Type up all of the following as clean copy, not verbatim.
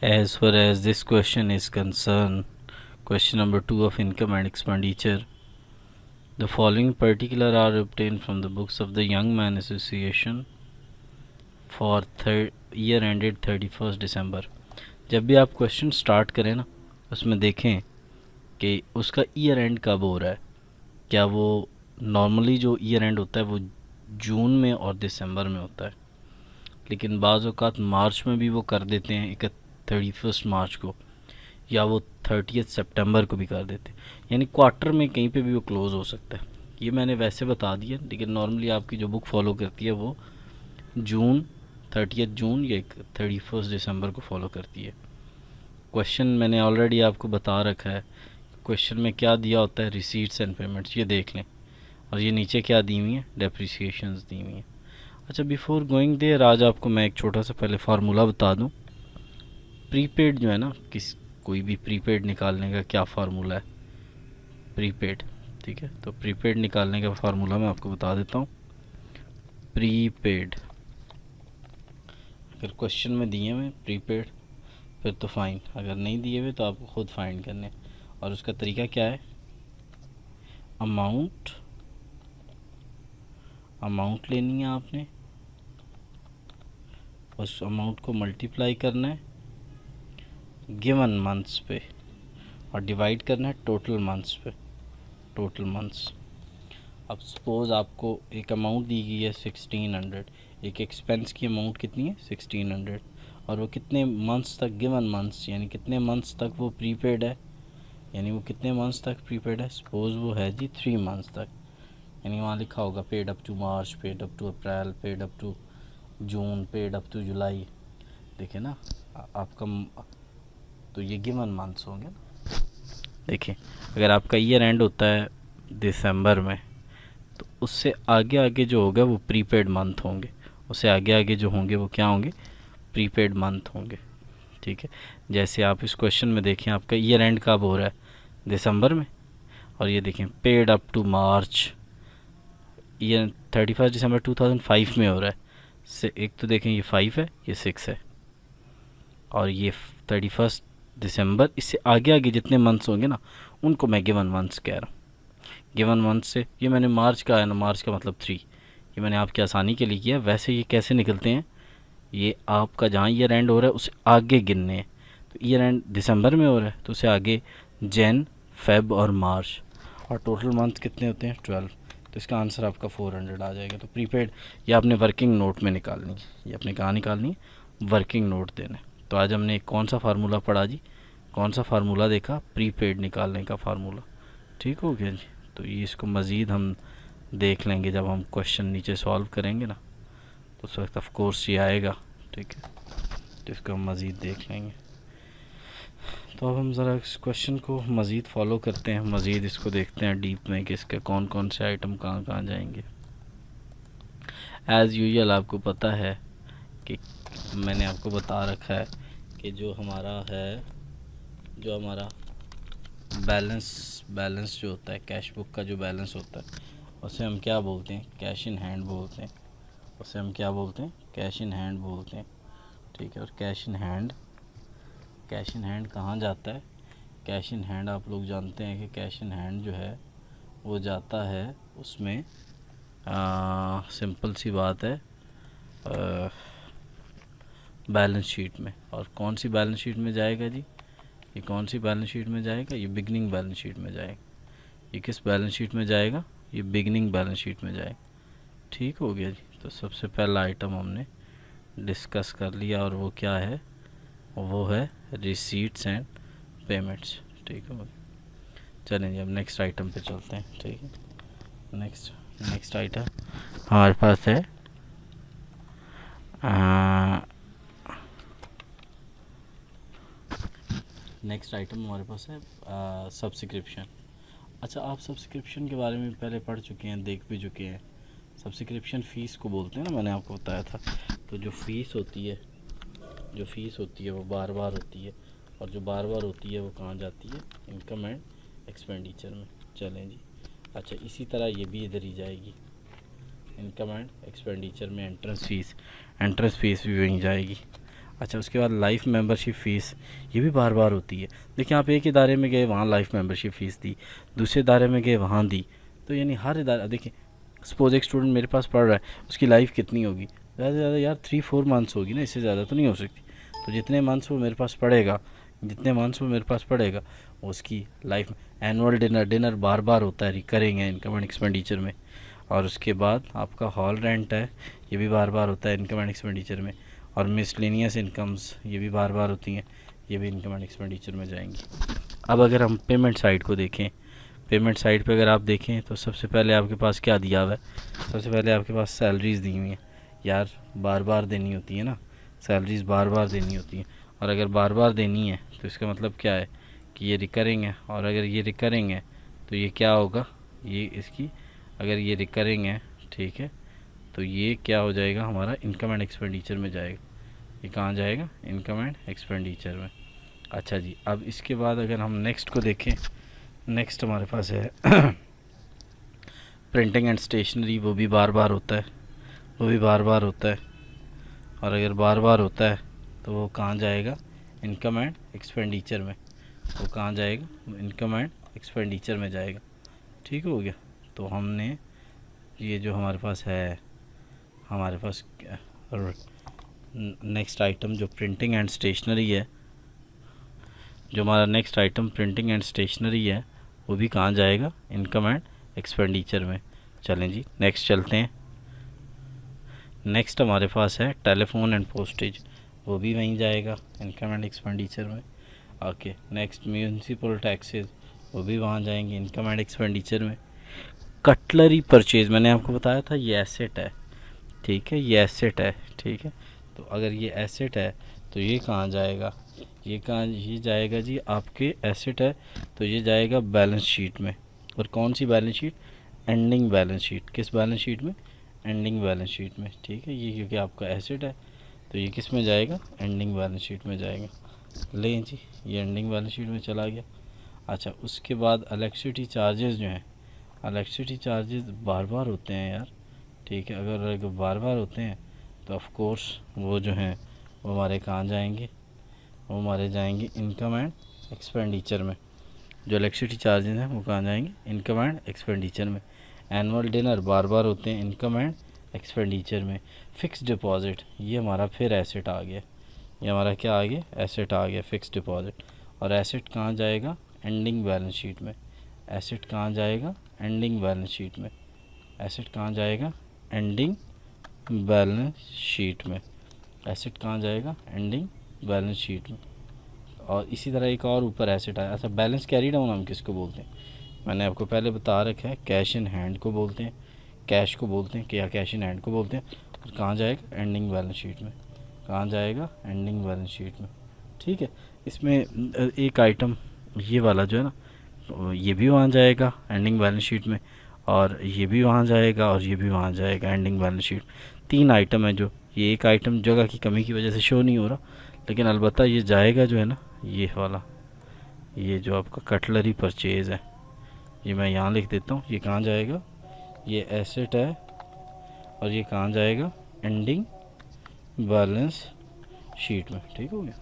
As far as this question is concerned, question number 2 of income and expenditure, the following particular are obtained from the books of the Young Man Association for year ended 31st December. जब भी आप question start करें ना, उसमें देखें कि उसका year and कब हो रहा है. क्या वो नॉर्मली जो ईयर एंड होता है वो जून में और दिसंबर में होता है, लेकिन बाज़ औक़ात मार्च में भी वो कर देते हैं 31 मार्च को, या वो 30 सितंबर को भी कर देते हैं. यानी क्वार्टर में कहीं पे भी वो क्लोज़ हो सकता है. ये मैंने वैसे बता दिया, लेकिन नॉर्मली आपकी जो बुक फॉलो करती है वो जून 30 जून या 31 दिसंबर को फॉलो करती है. क्वेश्चन मैंने ऑलरेडी आपको बता रखा है. क्वेश्चन में क्या दिया होता है, रिसीट्स एंड पेमेंट्स, ये देख लें. और ये नीचे क्या दी हुई है, डेप्रिसिएशंस दी हुई हैं. अच्छा, बिफोर गोइंग देयर आज आपको मैं एक छोटा सा पहले फार्मूला बता दूं. प्रीपेड जो है ना, कोई भी प्रीपेड निकालने का क्या फार्मूला है, प्रीपेड. ठीक है, तो प्रीपेड निकालने का फार्मूला मैं आपको बता देता हूँ. प्रीपेड अगर क्वेश्चन में दिए हुए प्रीपेड फिर तो फ़ाइन, अगर नहीं दिए हुए तो आपको खुद फाइंड करने. और उसका तरीका क्या है, अमाउंट लेनी है आपने, उस अमाउंट को मल्टीप्लाई करना है गिवन मंथ्स पे और डिवाइड करना है टोटल मंथ्स. अब सपोज़ आपको एक अमाउंट दी गई है 1600, एक एक्सपेंस की अमाउंट कितनी है 1600, और वो कितने मंथ्स तक, गिवन मंथ्स यानी कितने मंथ्स तक वो प्रीपेड है, यानी वो कितने मंथ्स तक प्रीपेड है. सपोज़ वो है जी 3 मंथ्स तक, यानी वहाँ लिखा होगा paid up to March, paid up to April, paid up to June, paid up to July. देखिए ना आपका, तो ये गिवन मंथ्स होंगे ना. देखिए, अगर आपका ईयर एंड होता है दिसंबर में, तो उससे आगे आगे जो होगा वो प्रीपेड मंथ होंगे. उससे आगे आगे जो होंगे वो क्या होंगे, प्रीपेड मंथ होंगे. ठीक है, जैसे आप इस क्वेश्चन में देखें आपका ईयर एंड कब हो रहा है, दिसंबर में. और ये देखें पेड अप टू मार्च, ये 31 दिसंबर 2005 में हो रहा है. से एक तो देखें ये 5 है, ये 6 है, और ये 31 दिसंबर. इससे आगे आगे जितने मंथ्स होंगे ना उनको मैं गिवन मंथ्स कह रहा हूँ. गिवन मंथ से ये मैंने मार्च का है ना, मार्च का मतलब 3, ये मैंने आपकी आसानी के लिए किया. वैसे ये कैसे निकलते हैं, ये आपका जहाँ ईयर एंड हो रहा है उससे आगे गिनने हैं. तो ईयर एंड दिसंबर में हो रहा है तो उससे आगे जैन, फेब और मार्च, और टोटल मंथ कितने होते हैं 12. तो इसका आंसर आपका 400 आ जाएगा. तो प्रीपेड ये आपने वर्किंग नोट में निकालनी है, ये आपने कहाँ निकालनी है, वर्किंग नोट देना है. तो आज हमने कौन सा फार्मूला पढ़ा जी, कौन सा फार्मूला देखा, प्रीपेड निकालने का फार्मूला. ठीक हो गया जी. तो ये इसको मज़ीद हम देख लेंगे जब हम क्वेश्चन नीचे सॉल्व करेंगे ना, तो उस वक्त ऑफ कोर्स ये आएगा. ठीक है, तो इसको हम मज़ीद देख लेंगे. तो अब हम ज़रा इस क्वेश्चन को मज़ीद फॉलो करते हैं, मज़ीद इसको देखते हैं डीप में कि इसके कौन कौन से आइटम कहाँ कहाँ जाएंगे. एज़ यूजुअल आपको पता है कि मैंने आपको बता रखा है कि जो हमारा बैलेंस जो होता है, कैश बुक का जो बैलेंस होता है, उसे हम क्या बोलते हैं, कैश इन हैंड बोलते हैं. उसे हम क्या बोलते हैं, कैश इन हैंड बोलते हैं. ठीक है, और कैश इन हैंड कहाँ जाता है, कैश इन हैंड आप लोग जानते हैं कि कैश इन हैंड जो है वो जाता है उसमें, सिंपल सी बात है, बैलेंस शीट में. और कौन सी बैलेंस शीट में जाएगा जी, ये कौन सी बैलेंस शीट में जाएगा, ये बिगनिंग बैलेंस शीट में जाएगा. ये किस बैलेंस शीट में जाएगा, ये बिगनिंग बैलेंस शीट में जाएगा. ठीक हो गया जी. तो सबसे पहला आइटम हमने डिस्कस कर लिया, और वो क्या है, वो है रिसीट्स एंड पेमेंट्स. ठीक है, चलें जी अब नेक्स्ट आइटम पे चलते हैं. ठीक है, नेक्स्ट आइटम हमारे पास है सब्सक्रिप्शन. अच्छा, आप सब्सक्रिप्शन के बारे में पहले पढ़ चुके हैं, देख भी चुके हैं. सब्सक्रिप्शन फ़ीस को बोलते हैं ना, मैंने आपको बताया था. तो जो फ़ीस होती है वो बार बार होती है, और जो बार बार होती है वो कहाँ जाती है, इनकम एंड एक्सपेंडिचर में. चलें जी. अच्छा, इसी तरह ये भी इधर ही जाएगी, इनकम एंड एक्सपेंडिचर में एंट्रेंस फ़ीस भी वहीं जाएगी. अच्छा, उसके बाद लाइफ मेंबरशिप फ़ीस, ये भी बार बार होती है। देखिए आप एक इदारे में गए वहाँ लाइफ मेंबरशिप फ़ीस दी, दूसरे इदारे में गए वहाँ दी, तो यानी हर इदारा, देखिए सपोज एक स्टूडेंट मेरे पास पढ़ रहा है, उसकी लाइफ कितनी होगी, ज़्यादा से ज़्यादा यार 3-4 मंथ्स होगी ना, इससे ज़्यादा तो नहीं हो सकती। तो जितने मंथ्स वो मेरे पास पढ़ेगा, जितने मंथ्स वो मेरे पास पढ़ेगा, उसकी लाइफ में एनुअल डिनर बार बार होता है, रिकरिंग है इनकम एंड एक्सपेंडिचर में। और उसके बाद आपका हॉल रेंट है, ये भी बार बार होता है इनकम एंड एक्सपेंडिचर में। और मिसलेनियस इनकम्स, ये भी बार बार होती हैं, ये भी इनकम एंड एक्सपेंडिचर में जाएंगी। अब अगर हम पेमेंट साइड को देखें, पेमेंट साइड पे अगर आप देखें तो सबसे पहले आपके पास क्या दिया हुआ है, सबसे पहले आपके पास सैलरीज़ दी हुई हैं। यार बार बार देनी होती है ना, सैलरीज़ बार बार देनी होती हैं, और अगर बार बार देनी है तो इसका मतलब क्या है कि ये रिकरिंग है। और अगर ये रिकरिंग है तो ये क्या होगा, ये इसकी, अगर ये रिकरिंग है, ठीक है, तो ये क्या हो जाएगा, हमारा इनकम एंड एक्सपेंडिचर में जाएगा। ये कहाँ जाएगा, इनकम एंड एक्सपेंडिचर में। अच्छा जी, अब इसके बाद अगर हम नेक्स्ट को देखें, नेक्स्ट हमारे पास है प्रिंटिंग एंड स्टेशनरी, वो भी बार बार होता है, वो भी बार बार होता है। और अगर बार बार होता है तो वो कहाँ जाएगा, इनकम एंड एक्सपेंडिचर में। वो कहाँ जाएगा, इनकम एंड एक्सपेंडिचर में जाएगा। ठीक हो गया। तो हमने ये जो हमारे पास है, हमारे पास नेक्स्ट आइटम जो प्रिंटिंग एंड स्टेशनरी है, जो हमारा next item printing and stationery है, वो भी कहाँ जाएगा, इनकम एंड एक्सपेंडिचर में। चलें जी नेक्स्ट चलते हैं। नेक्स्ट हमारे पास है टेलीफोन एंड पोस्टेज, वो भी वहीं जाएगा इनकम एंड एक्सपेंडिचर में। ओके, नेक्स्ट म्यूनसिपल टैक्सेस, वो भी वहाँ जाएंगे इनकम एंड एक्सपेंडिचर में। कटलरी परचेज, मैंने आपको बताया था ये एसेट है, ठीक है, ये एसेट है, ठीक है। तो अगर ये एसेट है तो ये कहाँ जाएगा, ये कहाँ, ये जाएगा जी आपके एसेट है तो ये जाएगा बैलेंस शीट में। और कौन सी balance sheet, ending balance sheet. किस बैलेंस शीट में, एंडिंग बैलेंस शीट में, ठीक है। ये क्योंकि आपका एसेट है तो ये किस में जाएगा, एंडिंग बैलेंस शीट में जाएगा। लें जी, ये एंडिंग बैलेंस शीट में चला गया। अच्छा, उसके बाद इलेक्ट्रिसिटी चार्जेस जो हैं, इलेक्ट्रिसिटी चार्जेस बार बार होते हैं यार, ठीक है। अगर बार बार होते हैं तो ऑफ कोर्स वो जो हैं वो हमारे कहाँ जाएंगे, वो हमारे जाएंगे इनकम एंड एक्सपेंडिचर में। जो इलेक्ट्रिसिटी चार्जेस हैं वो कहाँ जाएंगे, इनकम एंड एक्सपेंडिचर में। एनुअल डिनर बार बार होते हैं इनकम एंड एक्सपेंडिचर में। फिक्स डिपॉजिट, ये हमारा फिर एसेट आ गया, ये हमारा क्या आ गया, एसेट आ गया, फिक्स डिपॉजिट। और एसेट कहाँ जाएगा, एंडिंग बैलेंस शीट में। एसेट कहाँ जाएगा, एंडिंग बैलेंस शीट में। एसेट कहाँ जाएगा, एंडिंग बैलेंस शीट में। एसेट कहाँ जाएगा, एंडिंग बैलेंस शीट में। और इसी तरह एक और ऊपर एसेट आया। अच्छा, बैलेंस कैरी डाउन हम किसको बोलते हैं, मैंने आपको पहले बता रखा है, कैश इन हैंड को बोलते हैं, कैश को बोलते हैं कि या कैश इन हैंड को बोलते हैं। और कहाँ जाएगा, एंडिंग बैलेंस शीट में। कहाँ जाएगा, एंडिंग बैलेंस शीट में, ठीक है। इसमें एक आइटम ये वाला जो है ना, ये भी वहाँ जाएगा एंडिंग बैलेंस शीट में, और ये भी वहाँ जाएगा, और ये भी वहाँ जाएगा एंडिंग बैलेंस शीट। 3 आइटम है जो, ये एक आइटम जगह की कमी की वजह से शो नहीं हो रहा, लेकिन अलबत्ता ये जाएगा जो है ना, ये वाला, ये जो आपका कटलरी परचेज़ है, ये मैं यहाँ लिख देता हूँ। ये कहाँ जाएगा, ये एसेट है, और ये कहाँ जाएगा, एंडिंग बैलेंस शीट में, ठीक हो गया।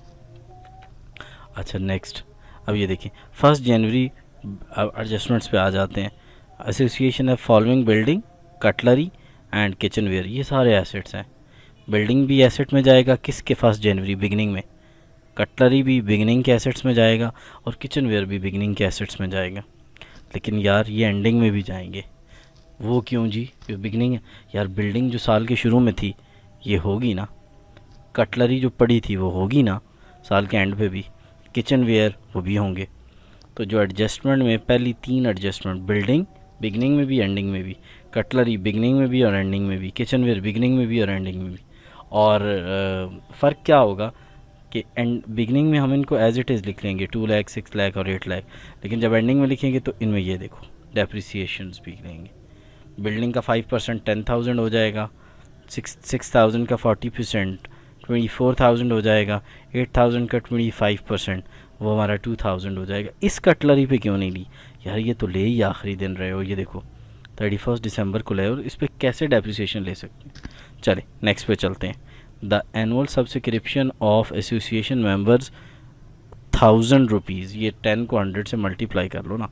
अच्छा नेक्स्ट, अब ये देखिए 1 जनवरी एडजस्टमेंट्स पे आ जाते हैं। एसोसिएशन है following building, cutlery and kitchenware, ये सारे एसेट्स हैं। बिल्डिंग भी एसेट में जाएगा किसके, 1 जनवरी बिगनिंग में। कटलरी भी बिगनिंग के एसेट्स में जाएगा, और किचनवेयर भी बिगनिंग के एसेट्स में जाएगा। लेकिन यार ये एंडिंग में भी जाएंगे, वो क्यों जी, ये बिगनिंग है यार। बिल्डिंग जो साल के शुरू में थी ये होगी ना, कटलरी जो पड़ी थी वो होगी ना साल के एंड पे भी, किचनवेयर वो भी होंगे। तो जो एडजस्टमेंट में पहली 3 एडजस्टमेंट, बिल्डिंग बिगनिंग में भी एंडिंग में भी, कटलरी बिगनिंग में भी और एंडिंग में भी, किचनवेयर बिगनिंग में भी और एंडिंग में भी। और फ़र्क क्या होगा कि एंड बिगनिंग में हम इनको एज इट इज़ लिख लेंगे 2 लाख, 6 लाख और 8 लाख, लेकिन जब एंडिंग में लिखेंगे तो इनमें ये देखो डेप्रिसिएशंस भी लेंगे। बिल्डिंग का 5% 10,000 हो जाएगा, 6,000 का 40% 24,000 हो जाएगा, 8,000 का 25% वो हमारा 2,000 हो जाएगा। इस कटलरी पे क्यों नहीं ली यार, ये तो ले ही आखिरी दिन रहे हो, ये देखो 31 दिसंबर को ले, और इस पर कैसे डेप्रिसिएशन ले सकते हैं। चले नेक्स्ट पे चलते हैं। The annual subscription of association members 1000 rupees, ये 10 को 100 से मल्टीप्लाई कर लो ना,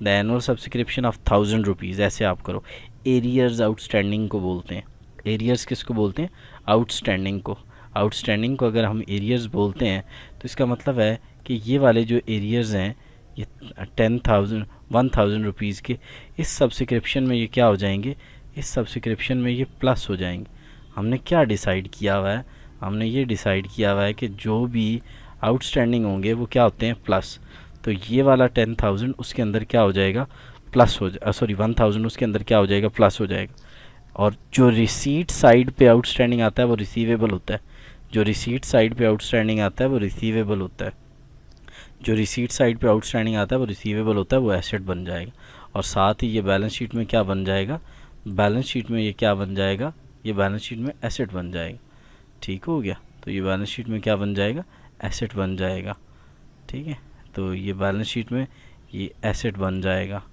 the annual subscription of 1000 rupees, ऐसे आप करो। एरियर्स आउटस्टैंडिंग को बोलते हैं, एरियर्स किसको बोलते हैं? आउटस्टैंडिंग को। आउटस्टैंडिंग को अगर हम एरियर्स बोलते हैं तो इसका मतलब है कि ये वाले जो एरियर्स हैं ये 10,000 रुपीज़ के इस सब्सक्रिप्शन में ये क्या हो जाएंगे, इस सब्सक्रिप्शन में ये प्लस हो जाएंगे। हमने क्या डिसाइड किया हुआ है? हमने ये डिसाइड किया हुआ है कि जो भी आउटस्टैंडिंग होंगे वो क्या होते हैं? प्लस। तो ये वाला 10,000 उसके अंदर क्या हो जाएगा? प्लस हो जाए, सॉरी 1,000 उसके अंदर क्या हो जाएगा? प्लस हो जाएगा। और जो रिसीट साइड पे आउटस्टैंडिंग आता है वो रिसीवेबल होता है, जो रिसीट साइड पे आउटस्टैंडिंग आता है वो रिसीवेबल होता है, जो रिसीट साइड पे आउटस्टैंडिंग आता है वो रिसीवेबल होता है, वो एसेट बन जाएगा। और साथ ही ये बैलेंस शीट में क्या बन जाएगा? बैलेंस शीट में ये क्या बन जाएगा? ये बैलेंस शीट में एसेट बन जाएगा। ठीक हो गया? तो ये बैलेंस शीट में क्या बन जाएगा? एसेट बन जाएगा। ठीक है, तो ये बैलेंस शीट में ये एसेट बन जाएगा।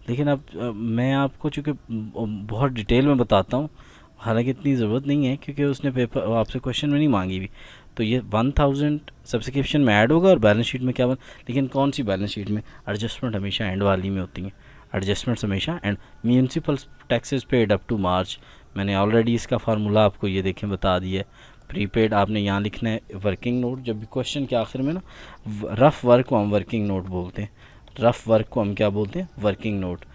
लेकिन अब मैं आपको चूँकि बहुत डिटेल में बताता हूँ, हालांकि इतनी ज़रूरत नहीं है क्योंकि उसने पेपर आपसे क्वेश्चन में नहीं मांगी भी। तो ये 1000 सब्सक्रिप्शन में ऐड होगा और बैलेंस शीट में क्या बन, लेकिन कौन सी बैलेंस शीट में? एडजस्टमेंट हमेशा एंड वाली में होती हैं, एडजस्टमेंट्स हमेशा end. Municipal taxes paid up to March, मैंने ऑलरेडी इसका फार्मूला आपको ये देखें बता दिया है। प्रीपेड आपने यहाँ लिखना है वर्किंग नोट, जब भी क्वेश्चन के आखिर में ना रफ़ वर्क को हम वर्किंग नोट बोलते हैं, रफ़ वर्क को हम क्या बोलते हैं? Working note.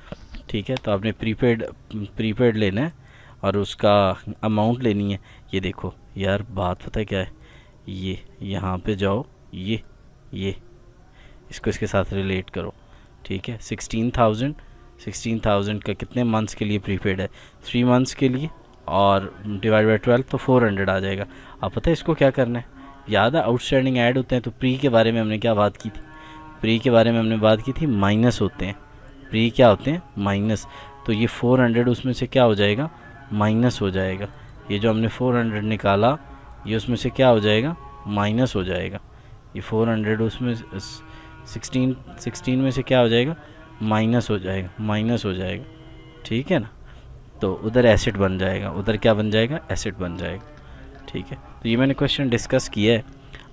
ठीक है, तो आपने प्रीपेड लेना है और उसका अमाउंट लेनी है। ये देखो यार, बात पता है क्या है, ये यहाँ पे जाओ, ये इसको इसके साथ रिलेट करो। ठीक है, 16,000 का कितने मंथ्स के लिए प्रीपेड है? 3 मंथ्स के लिए, और डिवाइड बाई 12 तो 400 आ जाएगा। अब पता है इसको क्या करना है? याद है आउटस्टैंडिंग ऐड होते हैं तो प्री के बारे में हमने क्या बात की थी? प्री के बारे में हमने बात की थी माइनस होते हैं, प्री क्या होते हैं? माइनस। तो ये 400 उसमें से क्या हो जाएगा? माइनस हो जाएगा। ये जो हमने 400 निकाला ये उसमें से क्या हो जाएगा? माइनस हो जाएगा। ये 400 उसमें 16 में से क्या हो जाएगा? माइनस हो जाएगा, माइनस हो जाएगा। ठीक है ना, तो उधर एसेट बन जाएगा, उधर क्या बन जाएगा? एसेट बन जाएगा। ठीक है, तो ये मैंने क्वेश्चन डिस्कस किया है।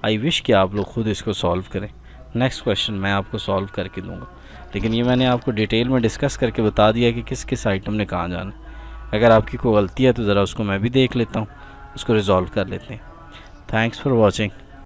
आई विश कि आप लोग खुद इसको सॉल्व करें। नेक्स्ट क्वेश्चन मैं आपको सॉल्व करके दूंगा, लेकिन ये मैंने आपको डिटेल में डिस्कस करके बता दिया कि किस किस आइटम ने कहाँ जाना है। अगर आपकी कोई गलती है तो ज़रा उसको मैं भी देख लेता हूँ, उसको रिजॉल्व कर लेते हैं। Thanks for watching.